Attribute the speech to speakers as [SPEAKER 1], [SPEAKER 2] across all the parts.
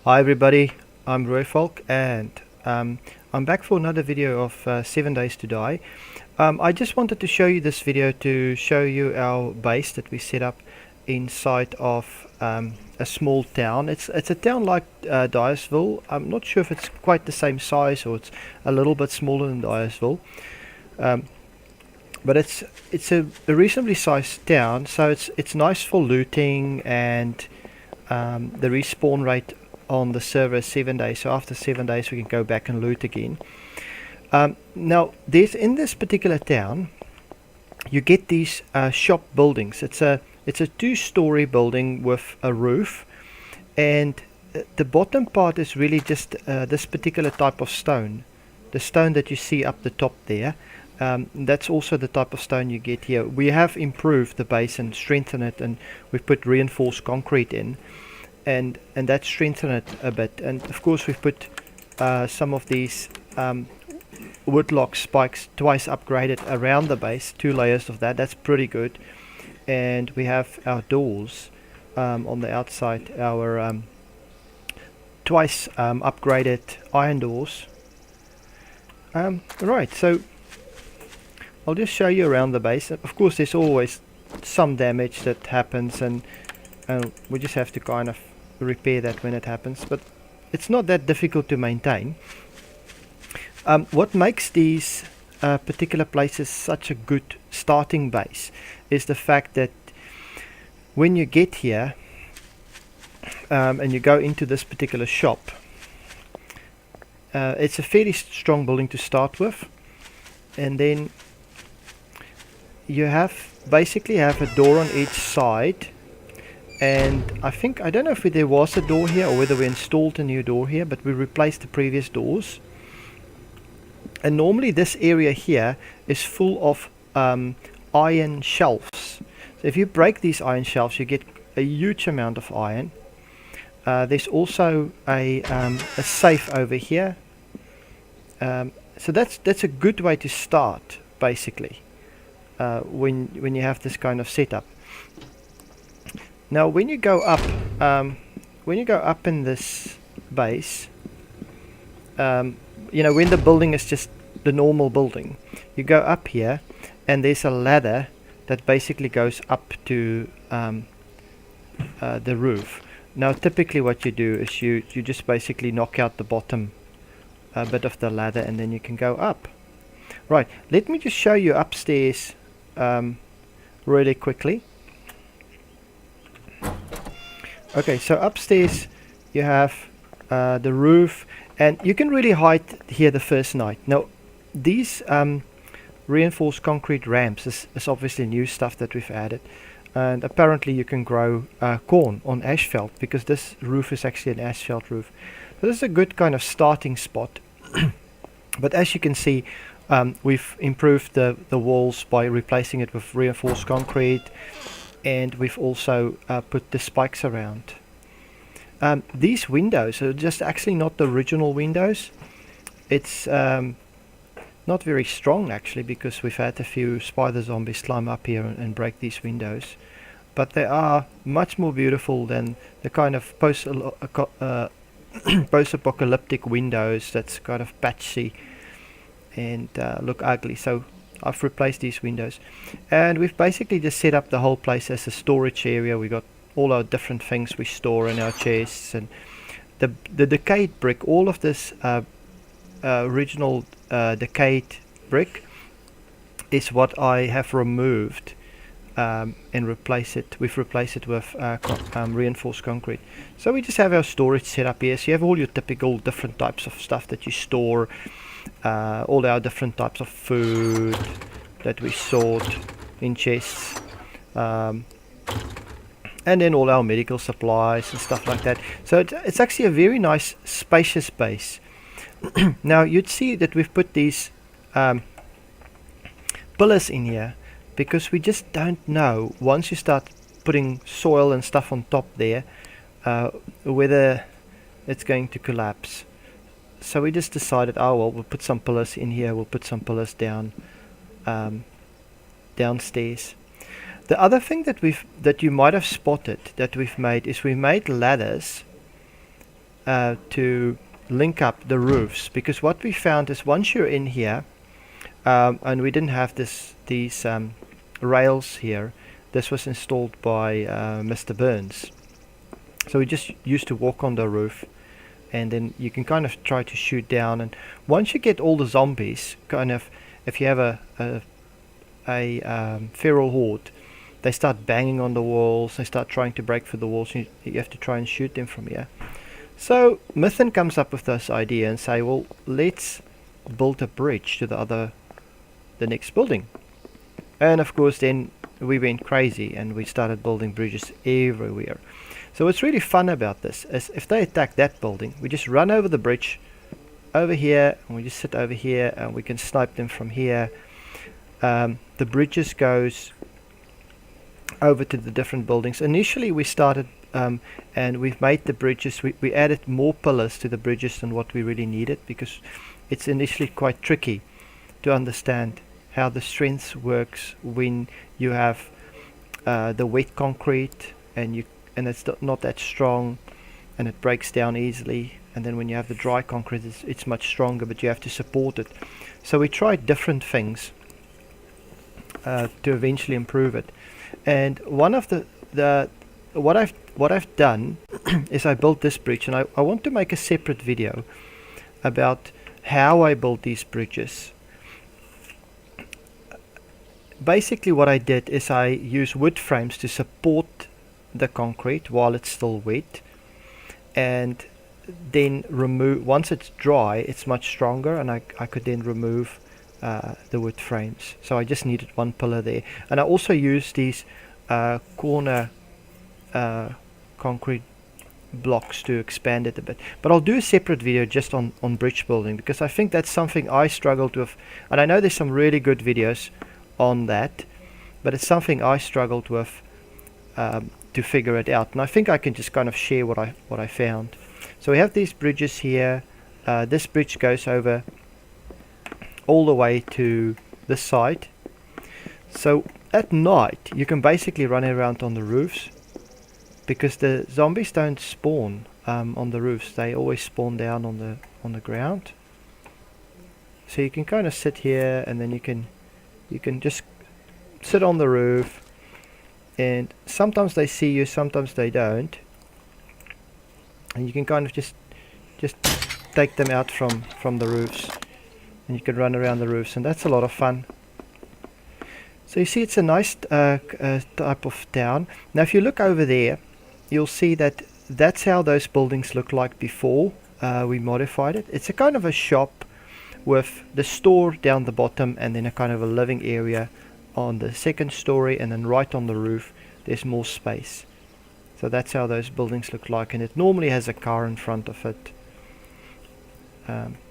[SPEAKER 1] Hi everybody, I'm Roy Falk and I'm back for another video of 7 Days to Die. I just wanted to show you this video to show you our base that we set up inside of a small town. It's a town like Dyersville. I'm not sure if it's quite the same size or it's a little bit smaller than Dyersville. But it's a reasonably sized town, so it's nice for looting, and the respawn rate on the server is 7 days, so after 7 days we can go back and loot again. Now there's in this particular town you get these shop buildings. It's a 2-story building with a roof, and the bottom part is really just this particular type of stone, the stone that you see up the top there. That's also the type of stone you get here. We have improved the base and strengthened it, and we've put reinforced concrete in, and that strengthened it a bit. And of course we've put some of these woodlock spikes twice upgraded around the base, 2 layers of that. That's pretty good. And we have our doors on the outside, our twice upgraded iron doors. Right, so I'll just show you around the base. Of course there's always some damage that happens, and we just have to kind of repair that when it happens, but it's not that difficult to maintain. What makes these particular places such a good starting base is the fact that when you get here and you go into this particular shop, it's a fairly strong building to start with, and then you basically have a door on each side. And I don't know if there was a door here or whether we installed a new door here, but we replaced the previous doors. And normally this area here is full of iron shelves. So if you break these iron shelves, you get a huge amount of iron. There's also a safe over here. So that's a good way to start, basically, when you have this kind of setup. Now when you go up in this base, you know, when the building is just the normal building, you go up here and there's a ladder that basically goes up to the roof. Now typically what you do is you just basically knock out the bottom bit of the ladder, and then you can go up. Right, let me just show you upstairs really quickly. Okay, so upstairs you have the roof, and you can really hide here the first night. Now these reinforced concrete ramps is obviously new stuff that we've added, and apparently you can grow corn on asphalt, because this roof is actually an asphalt roof. So this is a good kind of starting spot. But as you can see, we've improved the walls by replacing it with reinforced concrete, and we've also put the spikes around. These windows are just actually not the original windows. It's not very strong actually, because we've had a few spider zombies climb up here and break these windows. But they are much more beautiful than the kind of post-apocalyptic windows that's kind of patchy and look ugly. So I've replaced these windows, and we've basically just set up the whole place as a storage area. We got all our different things we store in our chests, and the decayed brick, all of this original decayed brick is what I have removed and we've replaced it with reinforced concrete. So we just have our storage set up here. So you have all your typical different types of stuff that you store, all our different types of food that we sort in chests, and then all our medical supplies and stuff like that. So it's actually a very nice spacious base. Now you'd see that we've put these pillars in here, because we just don't know, once you start putting soil and stuff on top there, whether it's going to collapse. So we just decided, oh well, we'll put some pillars in here, we'll put some pillars down downstairs. The other thing that you might have spotted that we've made is we made ladders to link up the roofs, because what we found is once you're in here, and we didn't have these rails here. This was installed by Mr. Burns. So we just used to walk on the roof, and then you can kind of try to shoot down. And once you get all the zombies, kind of, if you have a feral horde, they start banging on the walls. They start trying to break through the walls. You have to try and shoot them from here. So Mythen comes up with this idea and say, well, let's build a bridge to the next building. And of course then we went crazy and we started building bridges everywhere. So what's really fun about this is if they attack that building, we just run over the bridge over here, and we just sit over here, and we can snipe them from here. The bridges goes over to the different buildings. Initially we started and we've made the bridges, we added more pillars to the bridges than what we really needed, because it's initially quite tricky to understand how the strength works when you have the wet concrete and it's not that strong and it breaks down easily, and then when you have the dry concrete it's much stronger, but you have to support it. So we tried different things to eventually improve it. And one of what I've done is I built this bridge, and I want to make a separate video about how I built these bridges. Basically what I did is I used wood frames to support the concrete while it's still wet, and then once it's dry it's much stronger, and I could then remove the wood frames. So I just needed one pillar there, and I also used these corner concrete blocks to expand it a bit. But I'll do a separate video just on bridge building, because I think that's something I struggled with, and I know there's some really good videos on that, but it's something I struggled with to figure it out, and I think I can just kind of share what I found. So we have these bridges here. This bridge goes over all the way to this side. So at night you can basically run around on the roofs, because the zombies don't spawn on the roofs. They always spawn down on the ground. So you can kind of sit here, and then you can just sit on the roof, and sometimes they see you, sometimes they don't, and you can kind of just take them out from the roofs, and you can run around the roofs, and that's a lot of fun. So you see, it's a nice type of town. Now if you look over there, you'll see that that's how those buildings look like before we modified it. It's a kind of a shop with the store down the bottom, and then a kind of a living area on the second story, and then right on the roof there's more space. So that's how those buildings look like, and it normally has a car in front of it.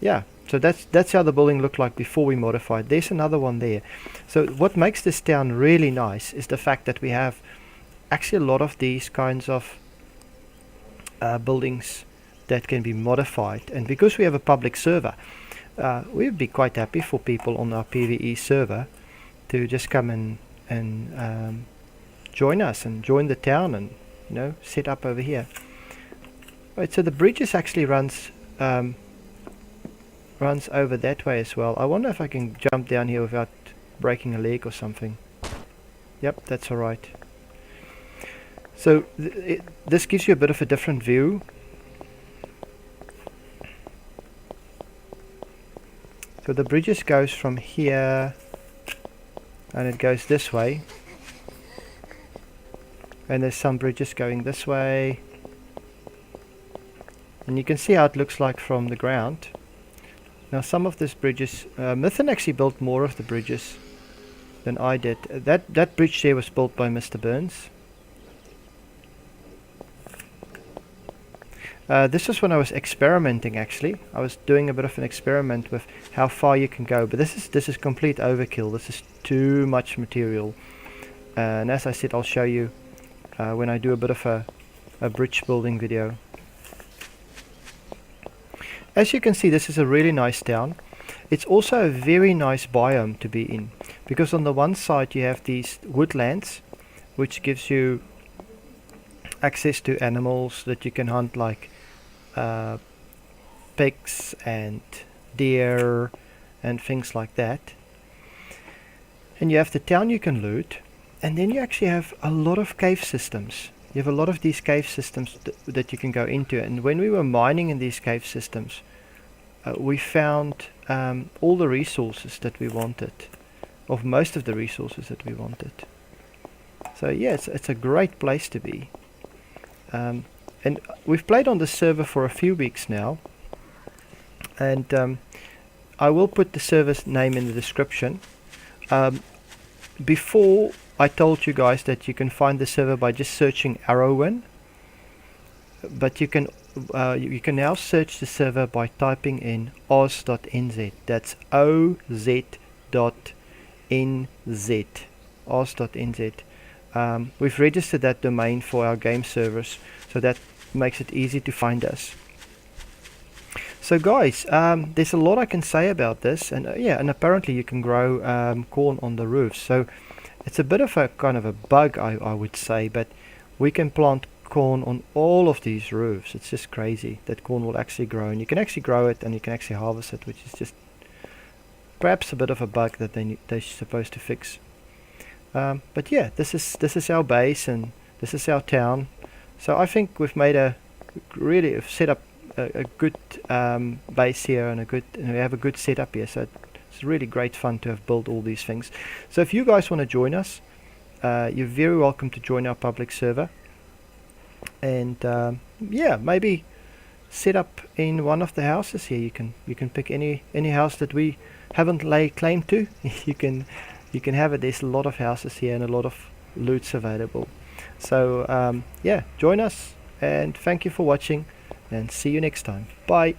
[SPEAKER 1] Yeah, so that's how the building looked like before we modified. There's another one there. So what makes this town really nice is the fact that we have actually a lot of these kinds of buildings that can be modified, and because we have a public server, we would be quite happy for people on our PvE server to just come and join us and join the town, and set up over here. Right, so the bridges actually runs over that way as well. I wonder if I can jump down here without breaking a leg or something. Yep, that's alright. So this gives you a bit of a different view. So the bridges goes from here, and it goes this way, and there's some bridges going this way, and you can see how it looks like from the ground. Now some of these bridges, Mythen actually built more of the bridges than I did. That bridge there was built by Mr. Burns. This was when I was experimenting. Actually, I was doing a bit of an experiment with how far you can go, but this is complete overkill. This is too much material, and as I said, I'll show you when I do a bit of a bridge building video. As you can see, this is a really nice town. It's also a very nice biome to be in, because on the one side you have these woodlands, which gives you access to animals that you can hunt, like uh, pigs and deer and things like that. And you have the town you can loot, and then you actually have a lot of cave systems. You have a lot of these cave systems that you can go into, and when we were mining in these cave systems, we found all the resources that we wanted, of most of the resources that we wanted. So yeah, it's a great place to be. And we've played on the server for a few weeks now, and I will put the server's name in the description. Before I told you guys that you can find the server by just searching Arrowin, but you can now search the server by typing in OZ.NZ. That's OZ.NZ. OZ.NZ. We've registered that domain for our game servers, so that makes it easy to find us. So guys, there's a lot I can say about this, and yeah, and apparently you can grow corn on the roofs. So it's a bit of a kind of a bug, I would say, but we can plant corn on all of these roofs. It's just crazy that corn will actually grow, and you can actually grow it and you can actually harvest it, which is just perhaps a bit of a bug that they're supposed to fix. But yeah, this is our base and this is our town. So I think we've made a really set up a good base here, and we have a good setup here. So it's really great fun to have built all these things. So if you guys want to join us, you're very welcome to join our public server. And yeah, maybe set up in one of the houses here. You can pick any house that we haven't laid claim to. you can have it. There's a lot of houses here and a lot of loots available. So yeah, join us, and thank you for watching, and see you next time. Bye.